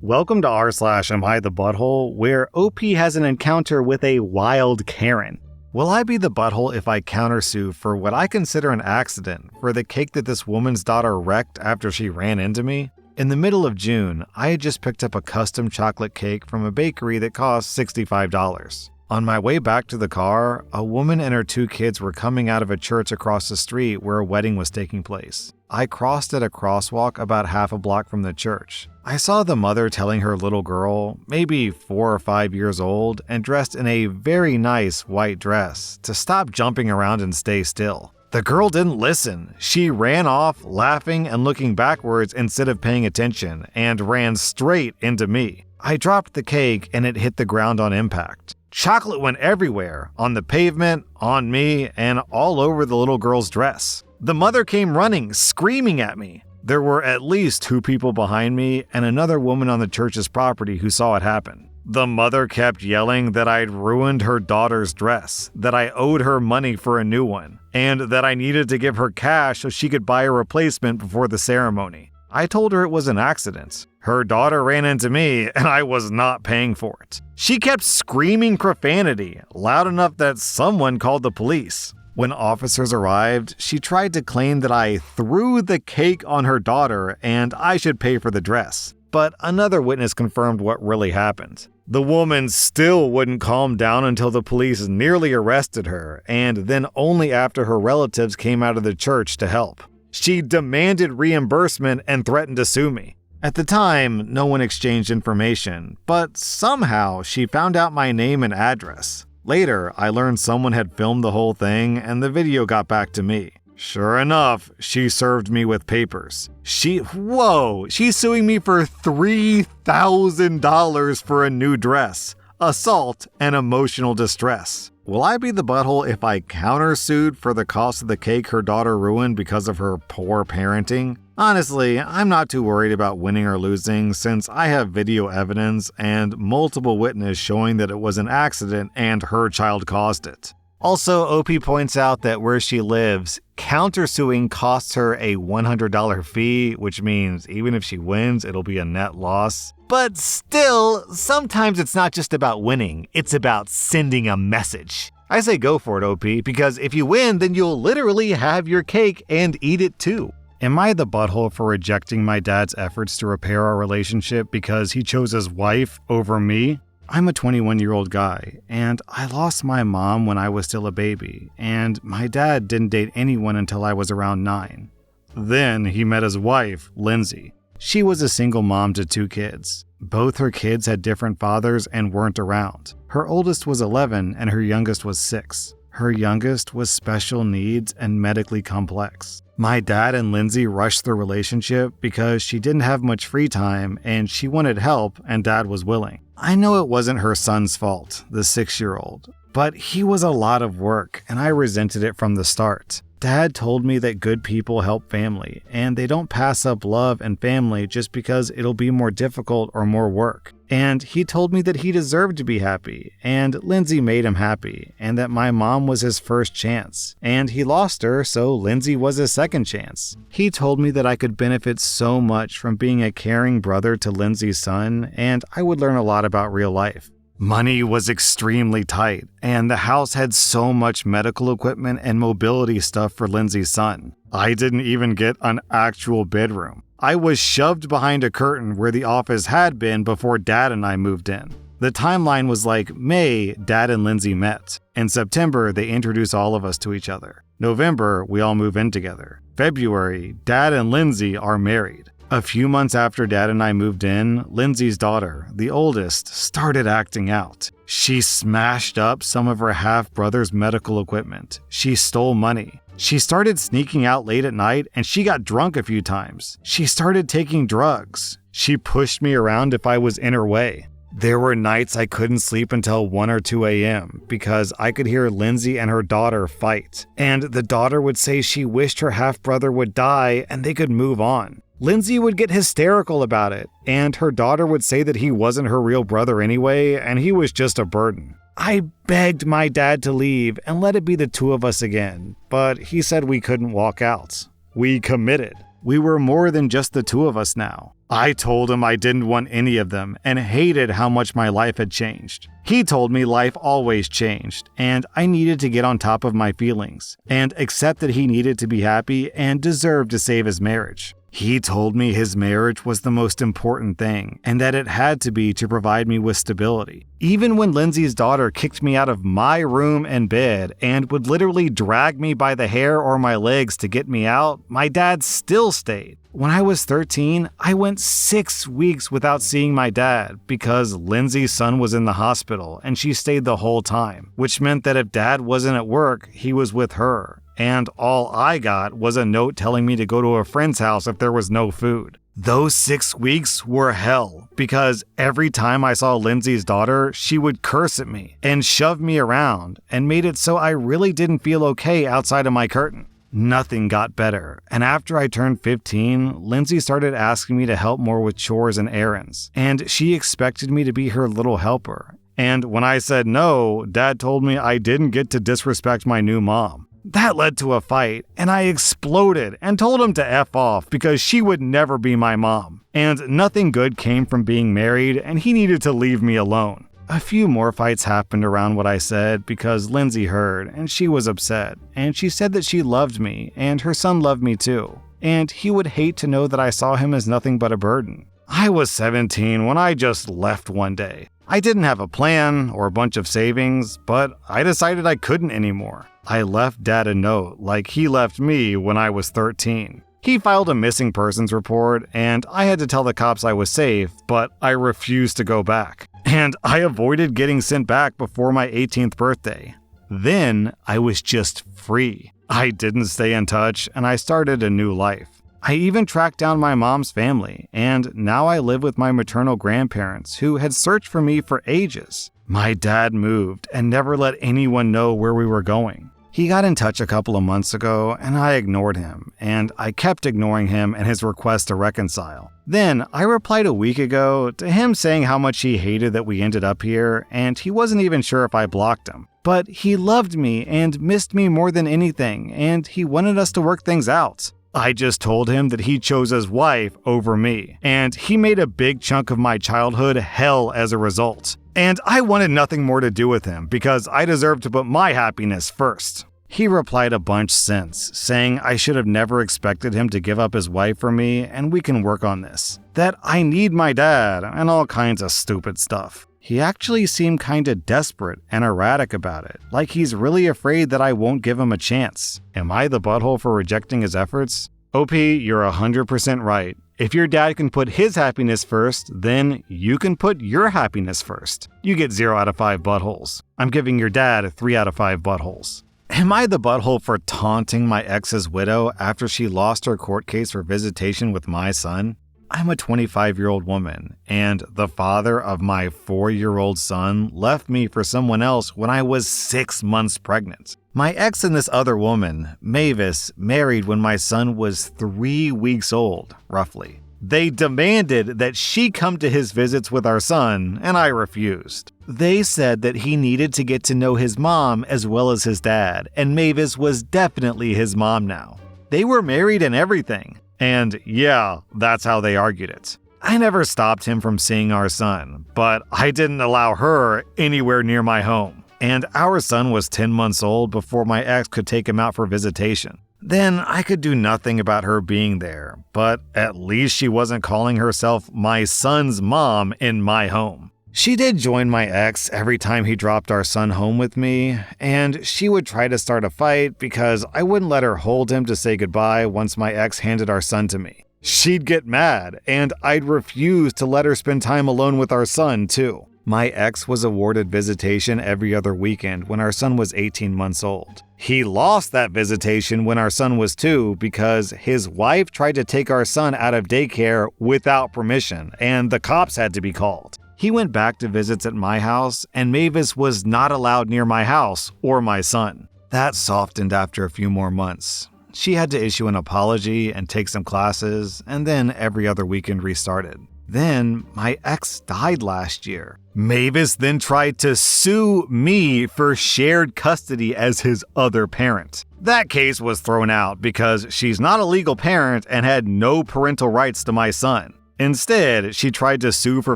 Welcome to rSlash Am I the Butthole, where OP has an encounter with a wild Karen. Will I be the butthole if I countersue for what I consider an accident for the cake that this woman's daughter wrecked after she ran into me? In the middle of June, I had just picked up a custom chocolate cake from a bakery that cost $65. On my way back to the car, a woman and her 2 kids were coming out of a church across the street where a wedding was taking place. I crossed at a crosswalk about half a block from the church. I saw the mother telling her little girl, maybe 4 or 5 years old and dressed in a very nice white dress, to stop jumping around and stay still. The girl didn't listen. She ran off, laughing and looking backwards instead of paying attention, and ran straight into me. I dropped the cake and it hit the ground on impact. Chocolate went everywhere, on the pavement, on me, and all over the little girl's dress. The mother came running, screaming at me. There were at least 2 people behind me and another woman on the church's property who saw it happen. The mother kept yelling that I'd ruined her daughter's dress, that I owed her money for a new one, and that I needed to give her cash so she could buy a replacement before the ceremony. I told her it was an accident. Her daughter ran into me, and I was not paying for it. She kept screaming profanity, loud enough that someone called the police. When officers arrived, she tried to claim that I threw the cake on her daughter and I should pay for the dress. But another witness confirmed what really happened. The woman still wouldn't calm down until the police nearly arrested her, and then only after her relatives came out of the church to help. She demanded reimbursement and threatened to sue me. At the time, no one exchanged information, but somehow she found out my name and address. Later, I learned someone had filmed the whole thing and the video got back to me. Sure enough, she served me with papers. She's suing me for $3,000 for a new dress, assault, and emotional distress. Will I be the butthole if I countersued for the cost of the cake her daughter ruined because of her poor parenting? Honestly, I'm not too worried about winning or losing since I have video evidence and multiple witnesses showing that it was an accident and her child caused it. Also, OP points out that where she lives, countersuing costs her a $100 fee, which means even if she wins, it'll be a net loss. But still, sometimes it's not just about winning, it's about sending a message. I say go for it, OP, because if you win, then you'll literally have your cake and eat it too. Am I the butthole for rejecting my dad's efforts to repair our relationship because he chose his wife over me? I'm a 21-year-old guy, and I lost my mom when I was still a baby, and my dad didn't date anyone until I was around 9. Then he met his wife, Lindsay. She was a single mom to 2 kids. Both her kids had different fathers and weren't around. Her oldest was 11 and her youngest was 6. Her youngest was special needs and medically complex. My dad and Lindsay rushed the relationship because she didn't have much free time and she wanted help and dad was willing. I know it wasn't her son's fault, the 6-year-old, but he was a lot of work and I resented it from the start. Dad told me that good people help family and they don't pass up love and family just because it'll be more difficult or more work. And he told me that he deserved to be happy, and Lindsay made him happy, and that my mom was his first chance, and he lost her, so Lindsay was his second chance. He told me that I could benefit so much from being a caring brother to Lindsay's son, and I would learn a lot about real life. Money was extremely tight, and the house had so much medical equipment and mobility stuff for Lindsay's son. I didn't even get an actual bedroom. I was shoved behind a curtain where the office had been before Dad and I moved in. The timeline was like May, Dad and Lindsay met. In September, they introduced all of us to each other. November, we all move in together. February, Dad and Lindsay are married. A few months after Dad and I moved in, Lindsay's daughter, the oldest, started acting out. She smashed up some of her half-brother's medical equipment. She stole money. She started sneaking out late at night and she got drunk a few times. She started taking drugs. She pushed me around if I was in her way. There were nights I couldn't sleep until 1 or 2 a.m. because I could hear Lindsay and her daughter fight. And the daughter would say she wished her half-brother would die and they could move on. Lindsay would get hysterical about it, and her daughter would say that he wasn't her real brother anyway and he was just a burden. I begged my dad to leave and let it be the 2 of us again, but he said we couldn't walk out. We committed. We were more than just the two of us now. I told him I didn't want any of them and hated how much my life had changed. He told me life always changed, and I needed to get on top of my feelings and accept that he needed to be happy and deserved to save his marriage. He told me his marriage was the most important thing and that it had to be to provide me with stability. Even when Lindsay's daughter kicked me out of my room and bed and would literally drag me by the hair or my legs to get me out, my dad still stayed. When I was 13, I went 6 weeks without seeing my dad because Lindsay's son was in the hospital and she stayed the whole time, which meant that if dad wasn't at work, he was with her. And all I got was a note telling me to go to a friend's house if there was no food. Those 6 weeks were hell because every time I saw Lindsay's daughter, she would curse at me and shove me around and made it so I really didn't feel okay outside of my curtain. Nothing got better, and after I turned 15, Lindsay started asking me to help more with chores and errands, and she expected me to be her little helper. And when I said no, Dad told me I didn't get to disrespect my new mom. That led to a fight, and I exploded and told him to F off because she would never be my mom. And nothing good came from being married, and he needed to leave me alone. A few more fights happened around what I said because Lindsay heard, and she was upset, and she said that she loved me, and her son loved me too, and he would hate to know that I saw him as nothing but a burden. I was 17 when I just left one day. I didn't have a plan or a bunch of savings, but I decided I couldn't anymore. I left Dad a note like he left me when I was 13. He filed a missing persons report, and I had to tell the cops I was safe, but I refused to go back. And I avoided getting sent back before my 18th birthday. Then I was just free. I didn't stay in touch, and I started a new life. I even tracked down my mom's family, and now I live with my maternal grandparents who had searched for me for ages. My dad moved and never let anyone know where we were going. He got in touch a couple of months ago, and I ignored him, and I kept ignoring him and his request to reconcile. Then I replied a week ago to him saying how much he hated that we ended up here, and he wasn't even sure if I blocked him. But he loved me and missed me more than anything, and he wanted us to work things out. I just told him that he chose his wife over me, and he made a big chunk of my childhood hell as a result. And I wanted nothing more to do with him because I deserved to put my happiness first. He replied a bunch since, saying I should have never expected him to give up his wife for me and we can work on this. That I need my dad and all kinds of stupid stuff. He actually seemed kinda desperate and erratic about it, like he's really afraid that I won't give him a chance. Am I the butthole for rejecting his efforts? OP, you're 100% right. If your dad can put his happiness first, then you can put your happiness first. You get 0 out of 5 buttholes. I'm giving your dad 3 out of 5 buttholes. Am I the butthole for taunting my ex's widow after she lost her court case for visitation with my son? I'm a 25-year-old woman, and the father of my 4-year-old son left me for someone else when I was 6 months pregnant. My ex and this other woman, Mavis, married when my son was 3 weeks old, roughly. They demanded that she come to his visits with our son, and I refused. They said that he needed to get to know his mom as well as his dad, and Mavis was definitely his mom now. They were married and everything. And yeah, that's how they argued it. I never stopped him from seeing our son, but I didn't allow her anywhere near my home. And our son was 10 months old before my ex could take him out for visitation. Then I could do nothing about her being there, but at least she wasn't calling herself my son's mom in my home. She did join my ex every time he dropped our son home with me, and she would try to start a fight because I wouldn't let her hold him to say goodbye once my ex handed our son to me. She'd get mad, and I'd refuse to let her spend time alone with our son, too. My ex was awarded visitation every other weekend when our son was 18 months old. He lost that visitation when our son was 2 because his wife tried to take our son out of daycare without permission, and the cops had to be called. He went back to visits at my house, and Mavis was not allowed near my house or my son. That softened after a few more months. She had to issue an apology and take some classes, and then every other weekend restarted. Then my ex died last year. Mavis then tried to sue me for shared custody as his other parent. That case was thrown out because she's not a legal parent and had no parental rights to my son. Instead, she tried to sue for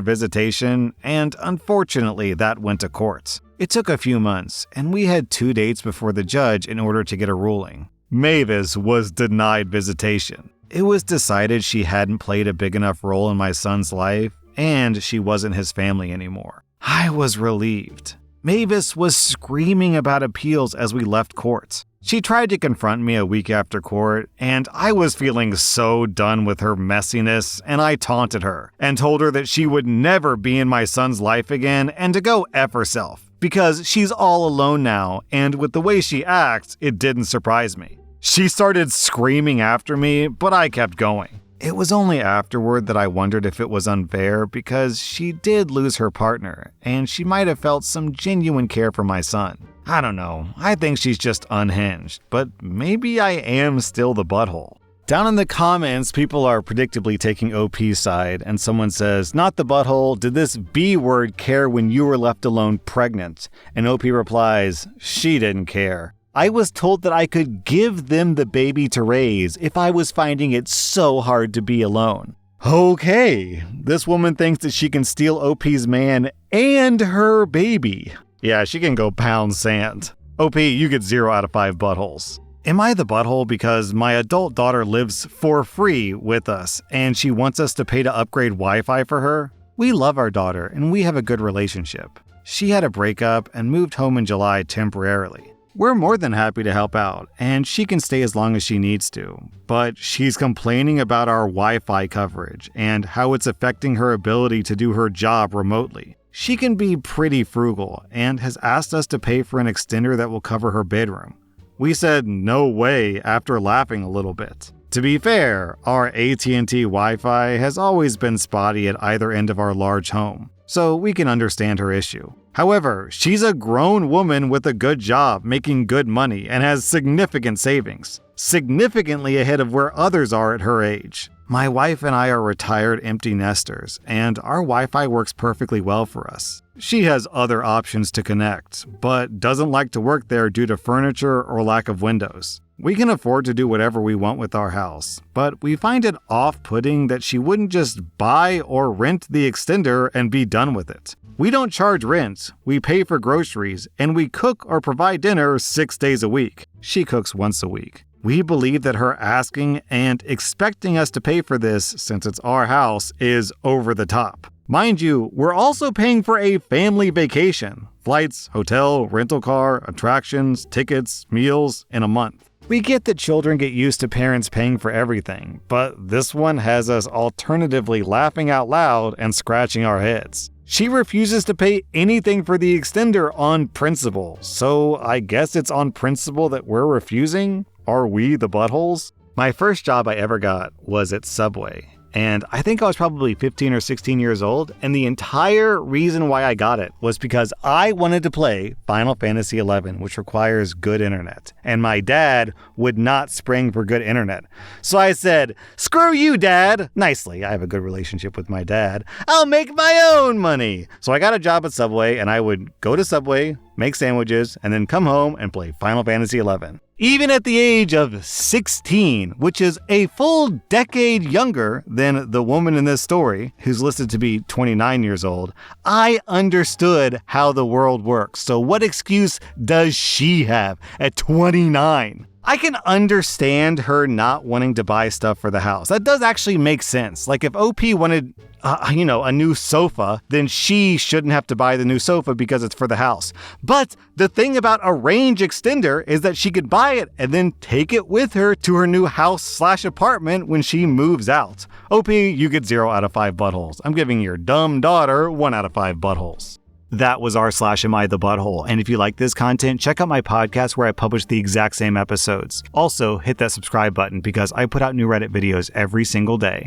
visitation, and unfortunately that went to court. It took a few months, and we had 2 dates before the judge in order to get a ruling. Mavis was denied visitation. It was decided she hadn't played a big enough role in my son's life, and she wasn't his family anymore. I was relieved. Mavis was screaming about appeals as we left court. She tried to confront me a week after court, and I was feeling so done with her messiness, and I taunted her and told her that she would never be in my son's life again and to go F herself, because she's all alone now, and with the way she acts, it didn't surprise me. She started screaming after me, but I kept going. It was only afterward that I wondered if it was unfair because she did lose her partner, and she might have felt some genuine care for my son. I don't know, I think she's just unhinged, but maybe I am still the butthole. Down in the comments, people are predictably taking OP's side, and someone says, "Not the butthole, did this B word care when you were left alone pregnant?" And OP replies, "She didn't care. I was told that I could give them the baby to raise if I was finding it so hard to be alone." Okay, this woman thinks that she can steal OP's man and her baby. Yeah, she can go pound sand. OP, you get 0 out of 5 buttholes. Am I the butthole because my adult daughter lives for free with us and she wants us to pay to upgrade Wi-Fi for her? We love our daughter and we have a good relationship. She had a breakup and moved home in July temporarily. We're more than happy to help out, and she can stay as long as she needs to. But she's complaining about our Wi-Fi coverage and how it's affecting her ability to do her job remotely. She can be pretty frugal and has asked us to pay for an extender that will cover her bedroom. We said no way after laughing a little bit. To be fair, our AT&T Wi-Fi has always been spotty at either end of our large home, so we can understand her issue. However, she's a grown woman with a good job, making good money, and has significant savings, significantly ahead of where others are at her age. My wife and I are retired empty nesters, and our Wi-Fi works perfectly well for us. She has other options to connect, but doesn't like to work there due to furniture or lack of windows. We can afford to do whatever we want with our house, but we find it off-putting that she wouldn't just buy or rent the extender and be done with it. We don't charge rent, we pay for groceries, and we cook or provide dinner 6 days a week. She cooks once a week. We believe that her asking and expecting us to pay for this, since it's our house, is over the top. Mind you, we're also paying for a family vacation. Flights, hotel, rental car, attractions, tickets, meals in a month. We get that children get used to parents paying for everything, but this one has us alternatively laughing out loud and scratching our heads. She refuses to pay anything for the extender on principle, so I guess it's on principle that we're refusing? Are we the buttholes? My first job I ever got was at Subway. And I think I was probably 15 or 16 years old, and the entire reason why I got it was because I wanted to play Final Fantasy XI, which requires good internet, and my dad would not spring for good internet. So I said, "Screw you, Dad!" Nicely, I have a good relationship with my dad. "I'll make my own money!" So I got a job at Subway, and I would go to Subway, make sandwiches, and then come home and play Final Fantasy XI. Even at the age of 16, which is a full decade younger than the woman in this story, who's listed to be 29 years old, I understood how the world works. So what excuse does she have at 29? I can understand her not wanting to buy stuff for the house. That does actually make sense. Like if OP wanted, a new sofa, then she shouldn't have to buy the new sofa because it's for the house. But the thing about a range extender is that she could buy it and then take it with her to her new house/apartment when she moves out. OP, you get 0 out of 5 buttholes. I'm giving your dumb daughter 1 out of 5 buttholes. That was rSlash Am I the Butthole, and if you like this content, check out my podcast where I publish the exact same episodes. Also, hit that subscribe button because I put out new Reddit videos every single day.